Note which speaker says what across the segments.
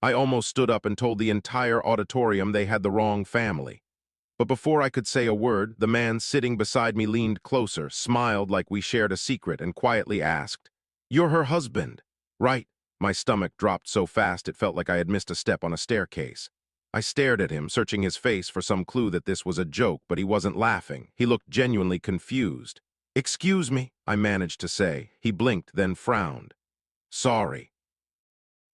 Speaker 1: I almost stood up and told the entire auditorium they had the wrong family. But before I could say a word, the man sitting beside me leaned closer, smiled like we shared a secret, and quietly asked, "You're her husband, right?" My stomach dropped so fast it felt like I had missed a step on a staircase. I stared at him, searching his face for some clue that this was a joke, but he wasn't laughing. He looked genuinely confused. "Excuse me," I managed to say. He blinked, then frowned. "Sorry."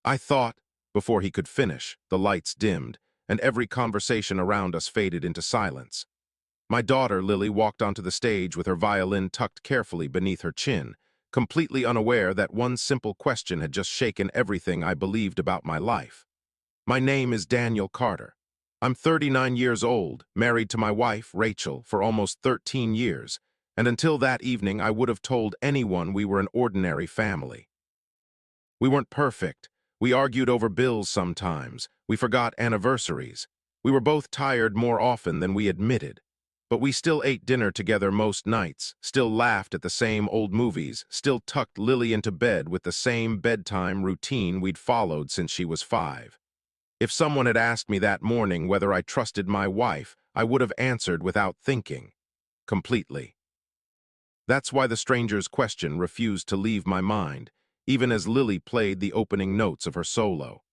Speaker 1: I thought. Before he could finish, the lights dimmed, and every conversation around us faded into silence. My daughter, Lily, walked onto the stage with her violin tucked carefully beneath her chin, completely unaware that one simple question had just shaken everything I believed about my life. My name is Daniel Carter. I'm 39 years old, married to my wife, Rachel, for almost 13 years, and until that evening I would have told anyone we were an ordinary family. We weren't perfect. We argued over bills sometimes. We forgot anniversaries. We were both tired more often than we admitted. But we still ate dinner together most nights, still laughed at the same old movies, still tucked Lily into bed with the same bedtime routine we'd followed since she was 5. If someone had asked me that morning whether I trusted my wife, I would have answered without thinking. Completely. That's why the stranger's question refused to leave my mind, even as Lily played the opening notes of her solo.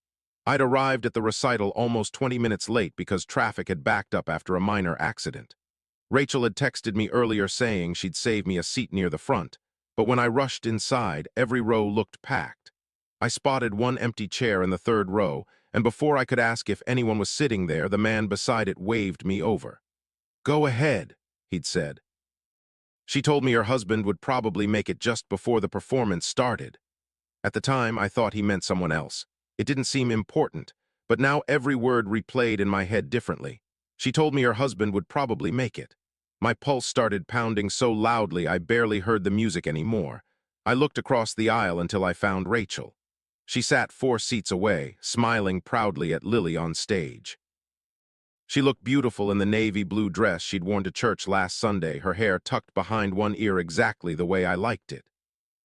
Speaker 1: I'd arrived at the recital almost 20 minutes late because traffic had backed up after a minor accident. Rachel had texted me earlier saying she'd save me a seat near the front, but when I rushed inside, every row looked packed. I spotted one empty chair in the third row, and before I could ask if anyone was sitting there, the man beside it waved me over. "Go ahead," he'd said. She told me her husband would probably make it just before the performance started. At the time, I thought he meant someone else. It didn't seem important, but now every word replayed in my head differently. She told me her husband would probably make it. My pulse started pounding so loudly I barely heard the music anymore. I looked across the aisle until I found Rachel. She sat 4 seats away, smiling proudly at Lily on stage. She looked beautiful in the navy blue dress she'd worn to church last Sunday, her hair tucked behind one ear exactly the way I liked it.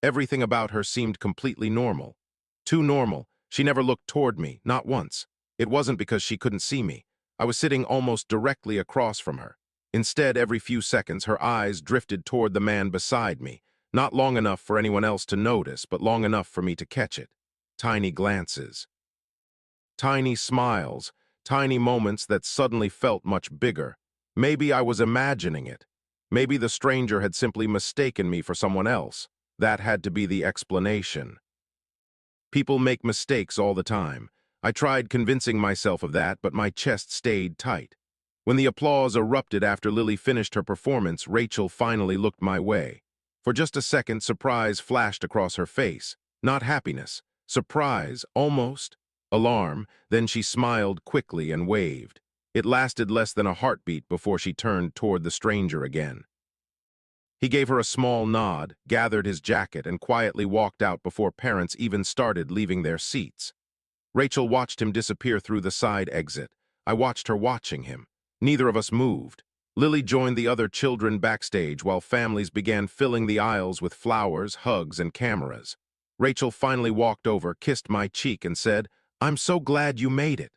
Speaker 1: Everything about her seemed completely normal. Too normal. She never looked toward me, not once. It wasn't because she couldn't see me. I was sitting almost directly across from her. Instead, every few seconds, her eyes drifted toward the man beside me, not long enough for anyone else to notice, but long enough for me to catch it. Tiny glances. Tiny smiles. Tiny moments that suddenly felt much bigger. Maybe I was imagining it. Maybe the stranger had simply mistaken me for someone else. That had to be the explanation. People make mistakes all the time. I tried convincing myself of that, but my chest stayed tight. When the applause erupted after Lily finished her performance, Rachel finally looked my way. For just a second, surprise flashed across her face. Not happiness. Surprise, almost. Alarm. Then she smiled quickly and waved. It lasted less than a heartbeat before she turned toward the stranger again. He gave her a small nod, gathered his jacket, and quietly walked out before parents even started leaving their seats. Rachel watched him disappear through the side exit. I watched her watching him. Neither of us moved. Lily joined the other children backstage while families began filling the aisles with flowers, hugs, and cameras. Rachel finally walked over, kissed my cheek, and said, "I'm so glad you made it."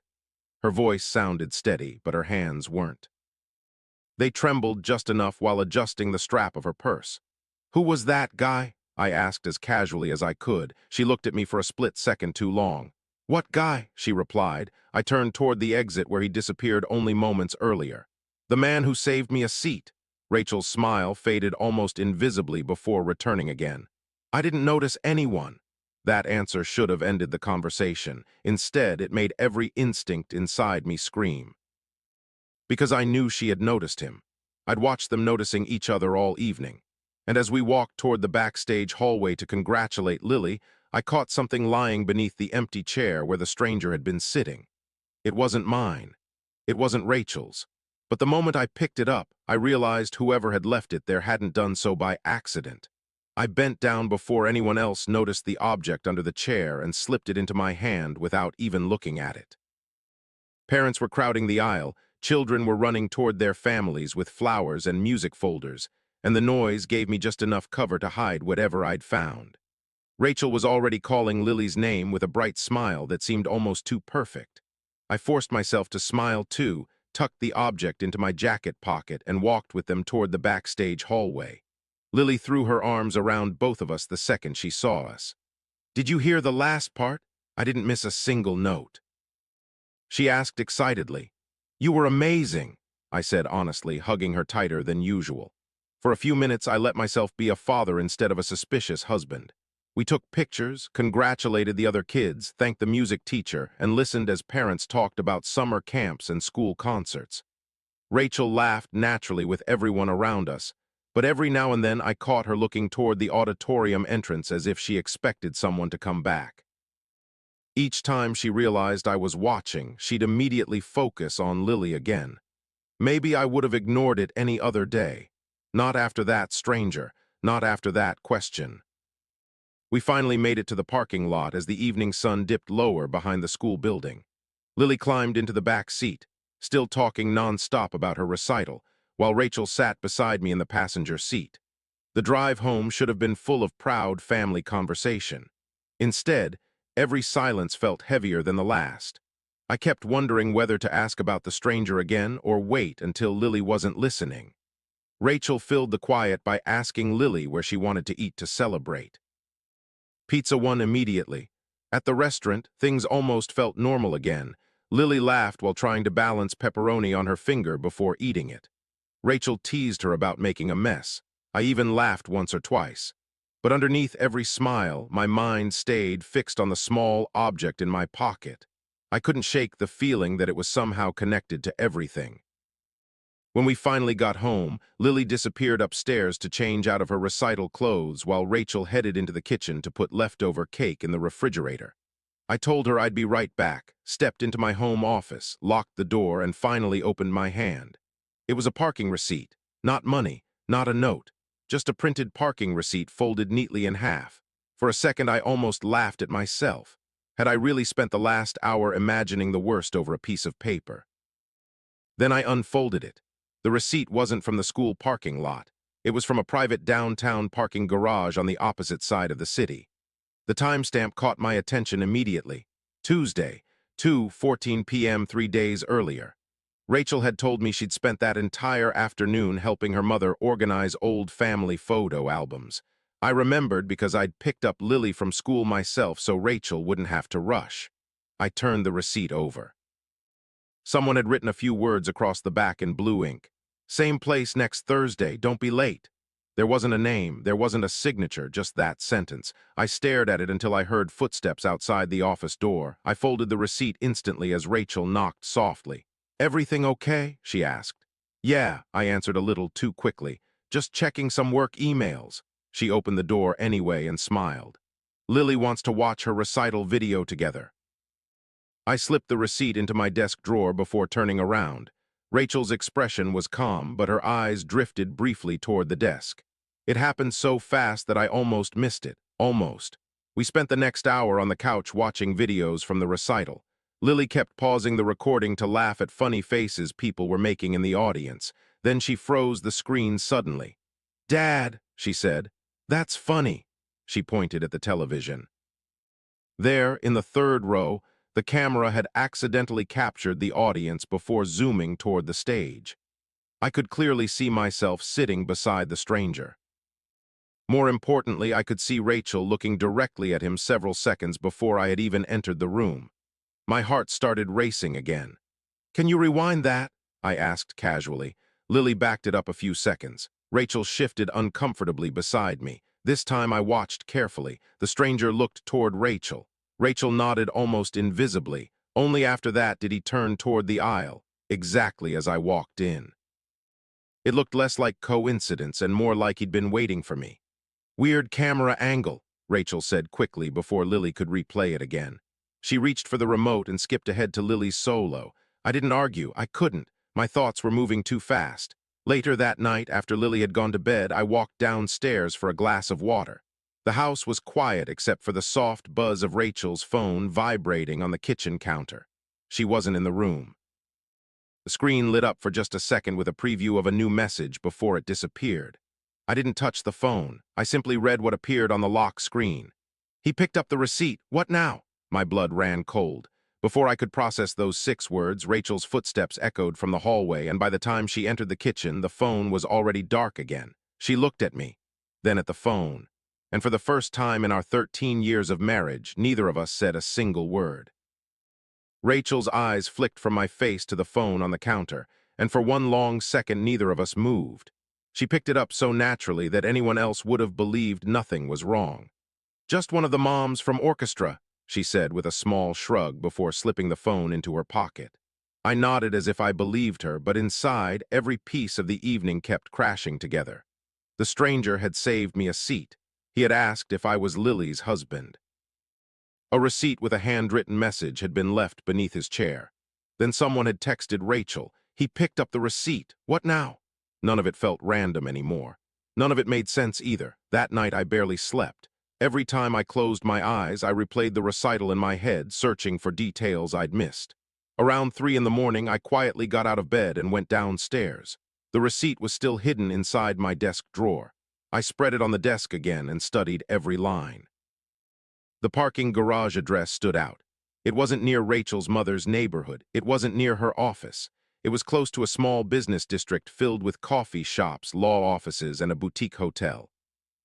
Speaker 1: Her voice sounded steady, but her hands weren't. They trembled just enough while adjusting the strap of her purse. "Who was that guy?" I asked as casually as I could. She looked at me for a split second too long. "What guy?" she replied. I turned toward the exit where he disappeared only moments earlier. "The man who saved me a seat." Rachel's smile faded almost invisibly before returning again. "I didn't notice anyone." That answer should have ended the conversation. Instead, it made every instinct inside me scream. Because I knew she had noticed him. I'd watched them noticing each other all evening. And as we walked toward the backstage hallway to congratulate Lily, I caught something lying beneath the empty chair where the stranger had been sitting. It wasn't mine. It wasn't Rachel's. But the moment I picked it up, I realized whoever had left it there hadn't done so by accident. I bent down before anyone else noticed the object under the chair and slipped it into my hand without even looking at it. Parents were crowding the aisle. Children were running toward their families with flowers and music folders, and the noise gave me just enough cover to hide whatever I'd found. Rachel was already calling Lily's name with a bright smile that seemed almost too perfect. I forced myself to smile too, tucked the object into my jacket pocket, and walked with them toward the backstage hallway. Lily threw her arms around both of us the second she saw us. "Did you hear the last part? I didn't miss a single note," she asked excitedly. "You were amazing," I said honestly, hugging her tighter than usual. For a few minutes, I let myself be a father instead of a suspicious husband. We took pictures, congratulated the other kids, thanked the music teacher, and listened as parents talked about summer camps and school concerts. Rachel laughed naturally with everyone around us, but every now and then I caught her looking toward the auditorium entrance as if she expected someone to come back. Each time she realized I was watching, she'd immediately focus on Lily again. Maybe I would have ignored it any other day. Not after that stranger, not after that question. We finally made it to the parking lot as the evening sun dipped lower behind the school building. Lily climbed into the back seat, still talking non-stop about her recital, while Rachel sat beside me in the passenger seat. The drive home should have been full of proud family conversation. Instead, every silence felt heavier than the last. I kept wondering whether to ask about the stranger again or wait until Lily wasn't listening. Rachel filled the quiet by asking Lily where she wanted to eat to celebrate. Pizza won immediately. At the restaurant, things almost felt normal again. Lily laughed while trying to balance pepperoni on her finger before eating it. Rachel teased her about making a mess. I even laughed once or twice. But underneath every smile, my mind stayed fixed on the small object in my pocket. I couldn't shake the feeling that it was somehow connected to everything. When we finally got home, Lily disappeared upstairs to change out of her recital clothes while Rachel headed into the kitchen to put leftover cake in the refrigerator. I told her I'd be right back, stepped into my home office, locked the door, and finally opened my hand. It was a parking receipt, not money, not a note, just a printed parking receipt folded neatly in half. For a second, I almost laughed at myself. Had I really spent the last hour imagining the worst over a piece of paper? Then I unfolded it. The receipt wasn't from the school parking lot. It was from a private downtown parking garage on the opposite side of the city. The timestamp caught my attention immediately. Tuesday, 2:14 p.m. 3 days earlier. Rachel had told me she'd spent that entire afternoon helping her mother organize old family photo albums. I remembered because I'd picked up Lily from school myself so Rachel wouldn't have to rush. I turned the receipt over. Someone had written a few words across the back in blue ink. "Same place next Thursday, don't be late." There wasn't a name, there wasn't a signature, just that sentence. I stared at it until I heard footsteps outside the office door. I folded the receipt instantly as Rachel knocked softly. "Everything okay?" she asked. "Yeah," I answered a little too quickly. "Just checking some work emails." She opened the door anyway and smiled. "Lily wants to watch her recital video together." I slipped the receipt into my desk drawer before turning around. Rachel's expression was calm, but her eyes drifted briefly toward the desk. It happened so fast that I almost missed it. Almost. We spent the next hour on the couch watching videos from the recital. Lily kept pausing the recording to laugh at funny faces people were making in the audience. Then she froze the screen suddenly. "Dad," she said, "that's funny." She pointed at the television. There, in the third row, the camera had accidentally captured the audience before zooming toward the stage. I could clearly see myself sitting beside the stranger. More importantly, I could see Rachel looking directly at him several seconds before I had even entered the room. My heart started racing again. "Can you rewind that?" I asked casually. Lily backed it up a few seconds. Rachel shifted uncomfortably beside me. This time I watched carefully. The stranger looked toward Rachel. Rachel nodded almost invisibly. Only after that did he turn toward the aisle, exactly as I walked in. It looked less like coincidence and more like he'd been waiting for me. "Weird camera angle," Rachel said quickly before Lily could replay it again. She reached for the remote and skipped ahead to Lily's solo. I didn't argue. I couldn't. My thoughts were moving too fast. Later that night, after Lily had gone to bed, I walked downstairs for a glass of water. The house was quiet except for the soft buzz of Rachel's phone vibrating on the kitchen counter. She wasn't in the room. The screen lit up for just a second with a preview of a new message before it disappeared. I didn't touch the phone. I simply read what appeared on the lock screen. He picked up the receipt. What now? My blood ran cold. Before I could process those 6 words, Rachel's footsteps echoed from the hallway, and by the time she entered the kitchen, the phone was already dark again. She looked at me, then at the phone, and for the first time in our 13 years of marriage, neither of us said a single word. Rachel's eyes flicked from my face to the phone on the counter, and for one long second neither of us moved. She picked it up so naturally that anyone else would have believed nothing was wrong. "Just one of the moms from orchestra," she said with a small shrug before slipping the phone into her pocket. I nodded as if I believed her, but inside, every piece of the evening kept crashing together. The stranger had saved me a seat. He had asked if I was Lily's husband. A receipt with a handwritten message had been left beneath his chair. Then someone had texted Rachel. He picked up the receipt. What now? None of it felt random anymore. None of it made sense either. That night I barely slept. Every time I closed my eyes, I replayed the recital in my head, searching for details I'd missed. Around 3 in the morning, I quietly got out of bed and went downstairs. The receipt was still hidden inside my desk drawer. I spread it on the desk again and studied every line. The parking garage address stood out. It wasn't near Rachel's mother's neighborhood. It wasn't near her office. It was close to a small business district filled with coffee shops, law offices, and a boutique hotel.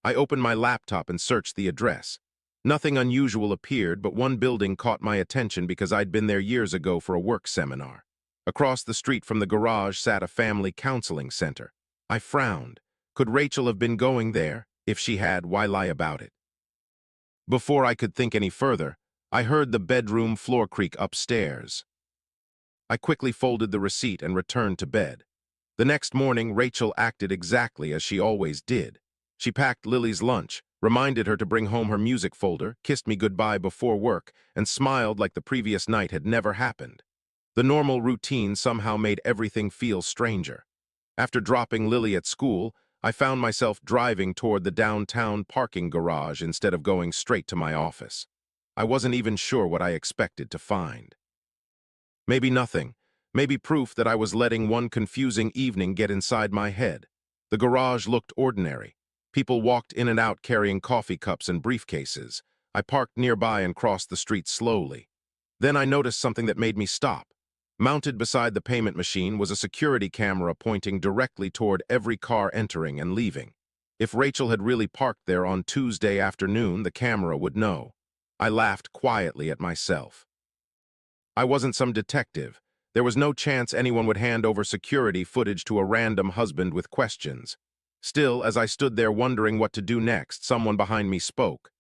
Speaker 1: I opened my laptop and searched the address. Nothing unusual appeared, but one building caught my attention because I'd been there years ago for a work seminar. Across the street from the garage sat a family counseling center. I frowned. Could Rachel have been going there? If she had, why lie about it? Before I could think any further, I heard the bedroom floor creak upstairs. I quickly folded the receipt and returned to bed. The next morning, Rachel acted exactly as she always did. She packed Lily's lunch, reminded her to bring home her music folder, kissed me goodbye before work, and smiled like the previous night had never happened. The normal routine somehow made everything feel stranger. After dropping Lily at school, I found myself driving toward the downtown parking garage instead of going straight to my office. I wasn't even sure what I expected to find. Maybe nothing. Maybe proof that I was letting one confusing evening get inside my head. The garage looked ordinary. People walked in and out carrying coffee cups and briefcases. I parked nearby and crossed the street slowly. Then I noticed something that made me stop. Mounted beside the payment machine was a security camera pointing directly toward every car entering and leaving. If Rachel had really parked there on Tuesday afternoon, the camera would know. I laughed quietly at myself. I wasn't some detective. There was no chance anyone would hand over security footage to a random husband with questions. Still, as I stood there wondering what to do next, someone behind me spoke.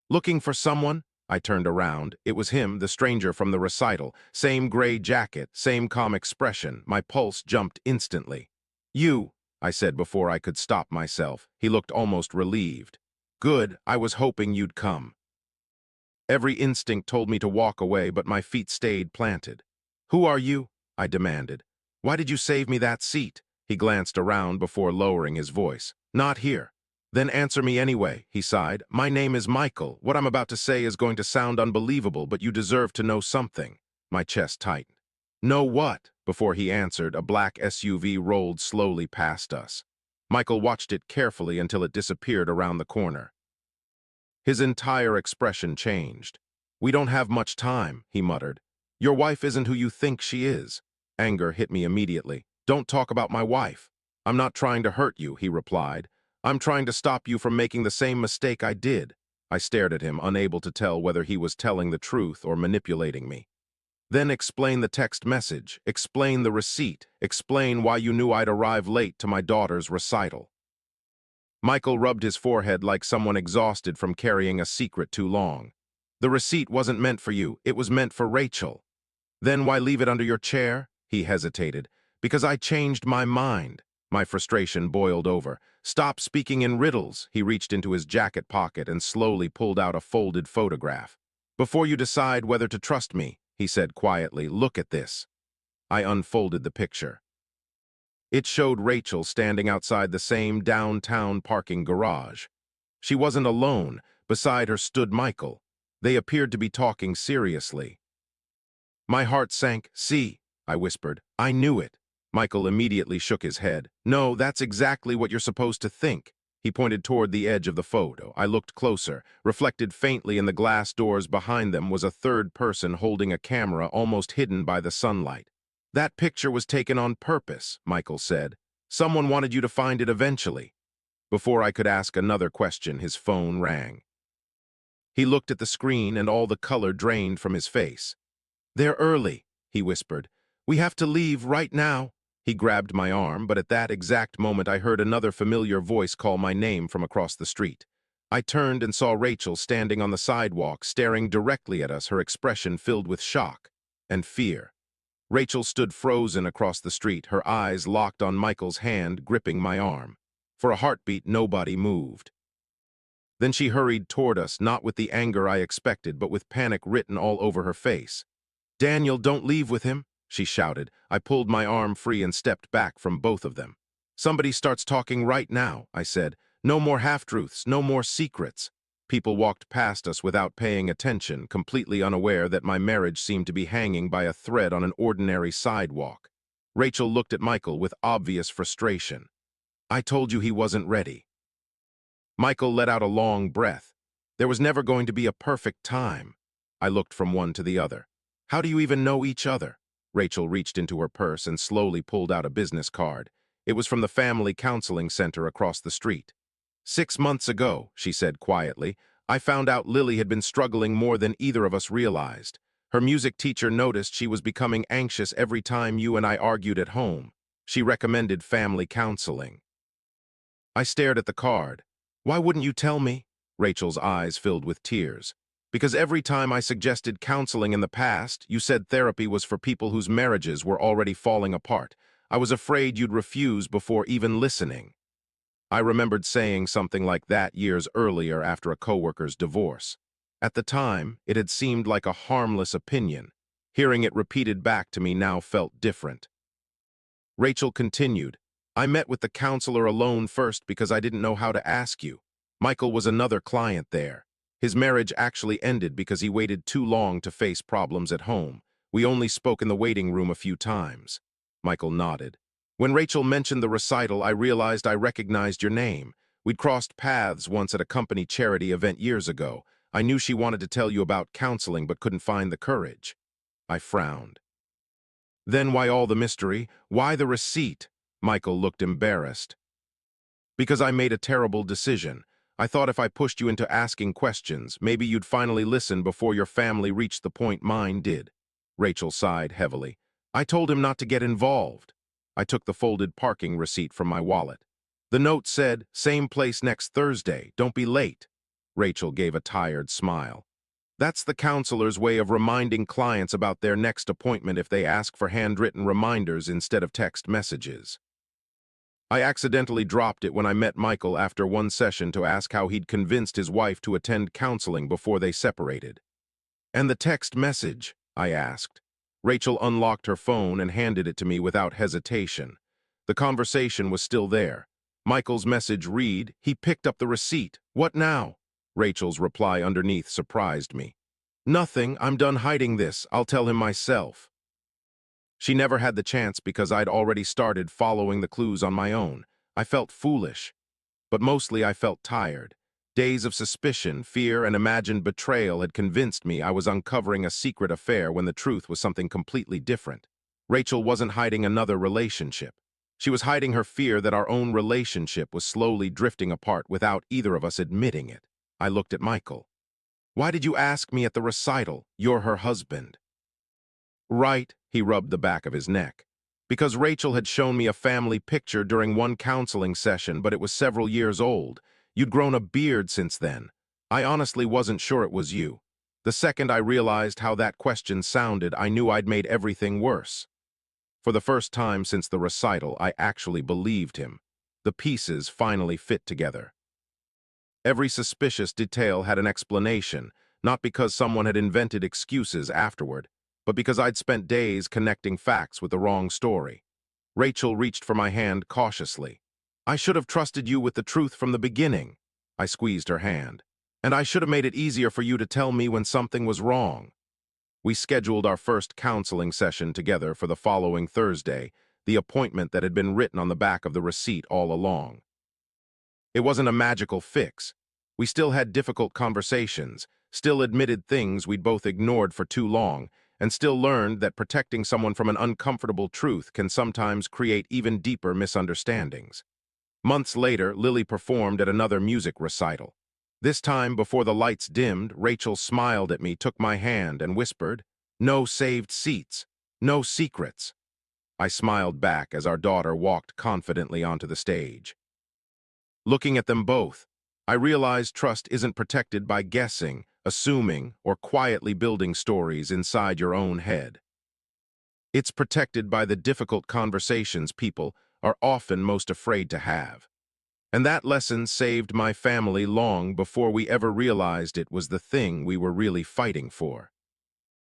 Speaker 1: "Looking for someone?" I turned around. It was him, the stranger from the recital. Same gray jacket, same calm expression. My pulse jumped instantly. "You," I said before I could stop myself. He looked almost relieved. "Good, I was hoping you'd come." Every instinct told me to walk away, but my feet stayed planted. "Who are you?" I demanded. "Why did you save me that seat?" He glanced around before lowering his voice. "Not here." "Then answer me anyway," he sighed. "My name is Michael. What I'm about to say is going to sound unbelievable, but you deserve to know something." My chest tightened. "Know what?" Before he answered, a black SUV rolled slowly past us. Michael watched it carefully until it disappeared around the corner. His entire expression changed. "We don't have much time," he muttered. "Your wife isn't who you think she is." Anger hit me immediately. "Don't talk about my wife." "I'm not trying to hurt you," he replied. "I'm trying to stop you from making the same mistake I did." I stared at him, unable to tell whether he was telling the truth or manipulating me. "Then explain the text message, explain the receipt, explain why you knew I'd arrive late to my daughter's recital." Michael rubbed his forehead like someone exhausted from carrying a secret too long. "The receipt wasn't meant for you, it was meant for Rachel." "Then why leave it under your chair?" He hesitated. "Because I changed my mind." My frustration boiled over. "Stop speaking in riddles." He reached into his jacket pocket and slowly pulled out a folded photograph. "Before you decide whether to trust me," he said quietly, "look at this." I unfolded the picture. It showed Rachel standing outside the same downtown parking garage. She wasn't alone. Beside her stood Michael. They appeared to be talking seriously. My heart sank. "See," I whispered. "I knew it." Michael immediately shook his head. "No, that's exactly what you're supposed to think." He pointed toward the edge of the photo. I looked closer. Reflected faintly in the glass doors behind them was a third person holding a camera almost hidden by the sunlight. That picture was taken on purpose, Michael said. Someone wanted you to find it eventually. Before I could ask another question, his phone rang. He looked at the screen and all the color drained from his face. "They're early," he whispered. "We have to leave right now." He grabbed my arm, but at that exact moment I heard another familiar voice call my name from across the street. I turned and saw Rachel standing on the sidewalk, staring directly at us, her expression filled with shock and fear. Rachel stood frozen across the street, her eyes locked on Michael's hand gripping my arm. For a heartbeat, nobody moved. Then she hurried toward us, not with the anger I expected, but with panic written all over her face. "Daniel, don't leave with him," she shouted. I pulled my arm free and stepped back from both of them. "Somebody starts talking right now," I said. "No more half-truths, no more secrets." People walked past us without paying attention, completely unaware that my marriage seemed to be hanging by a thread on an ordinary sidewalk. Rachel looked at Michael with obvious frustration. "I told you he wasn't ready." Michael let out a long breath. There was never going to be a perfect time. I looked from one to the other. "How do you even know each other?" Rachel reached into her purse and slowly pulled out a business card. It was from the family counseling center across the street. "6 months ago," she said quietly, "I found out Lily had been struggling more than either of us realized. Her music teacher noticed she was becoming anxious every time you and I argued at home. She recommended family counseling." I stared at the card. "Why wouldn't you tell me?" Rachel's eyes filled with tears. "Because every time I suggested counseling in the past, you said therapy was for people whose marriages were already falling apart. I was afraid you'd refuse before even listening." I remembered saying something like that years earlier after a coworker's divorce. At the time, it had seemed like a harmless opinion. Hearing it repeated back to me now felt different. Rachel continued, "I met with the counselor alone first because I didn't know how to ask you. Michael was another client there. His marriage actually ended because he waited too long to face problems at home. We only spoke in the waiting room a few times." Michael nodded. "When Rachel mentioned the recital, I realized I recognized your name. We'd crossed paths once at a company charity event years ago. I knew she wanted to tell you about counseling but couldn't find the courage." I frowned. "Then why all the mystery? Why the receipt?" Michael looked embarrassed. "Because I made a terrible decision. I thought if I pushed you into asking questions, maybe you'd finally listen before your family reached the point mine did." Rachel sighed heavily. "I told him not to get involved." I took the folded parking receipt from my wallet. The note said, "Same place next Thursday, don't be late." Rachel gave a tired smile. "That's the counselor's way of reminding clients about their next appointment if they ask for handwritten reminders instead of text messages." I accidentally dropped it when I met Michael after one session to ask how he'd convinced his wife to attend counseling before they separated. "And the text message?" I asked. Rachel unlocked her phone and handed it to me without hesitation. The conversation was still there. Michael's message read, "He picked up the receipt. What now?" Rachel's reply underneath surprised me. "Nothing. I'm done hiding this. I'll tell him myself." She never had the chance because I'd already started following the clues on my own. I felt foolish, but mostly I felt tired. Days of suspicion, fear, and imagined betrayal had convinced me I was uncovering a secret affair when the truth was something completely different. Rachel wasn't hiding another relationship. She was hiding her fear that our own relationship was slowly drifting apart without either of us admitting it. I looked at Michael. "Why did you ask me at the recital? You're her husband." "Right," he rubbed the back of his neck. "Because Rachel had shown me a family picture during one counseling session, but it was several years old. You'd grown a beard since then. I honestly wasn't sure it was you. The second I realized how that question sounded, I knew I'd made everything worse." For the first time since the recital, I actually believed him. The pieces finally fit together. Every suspicious detail had an explanation, not because someone had invented excuses afterward, but because I'd spent days connecting facts with the wrong story. Rachel reached for my hand cautiously. "I should have trusted you with the truth from the beginning." I squeezed her hand. "And I should have made it easier for you to tell me when something was wrong." We scheduled our first counseling session together for the following Thursday, the appointment that had been written on the back of the receipt all along. It wasn't a magical fix. We still had difficult conversations, still admitted things we'd both ignored for too long, and still learned that protecting someone from an uncomfortable truth can sometimes create even deeper misunderstandings. Months later, Lily performed at another music recital. This time, before the lights dimmed, Rachel smiled at me, took my hand, and whispered, "No saved seats, no secrets." I smiled back as our daughter walked confidently onto the stage. Looking at them both, I realized trust isn't protected by guessing, assuming, or quietly building stories inside your own head. It's protected by the difficult conversations people are often most afraid to have. And that lesson saved my family long before we ever realized it was the thing we were really fighting for.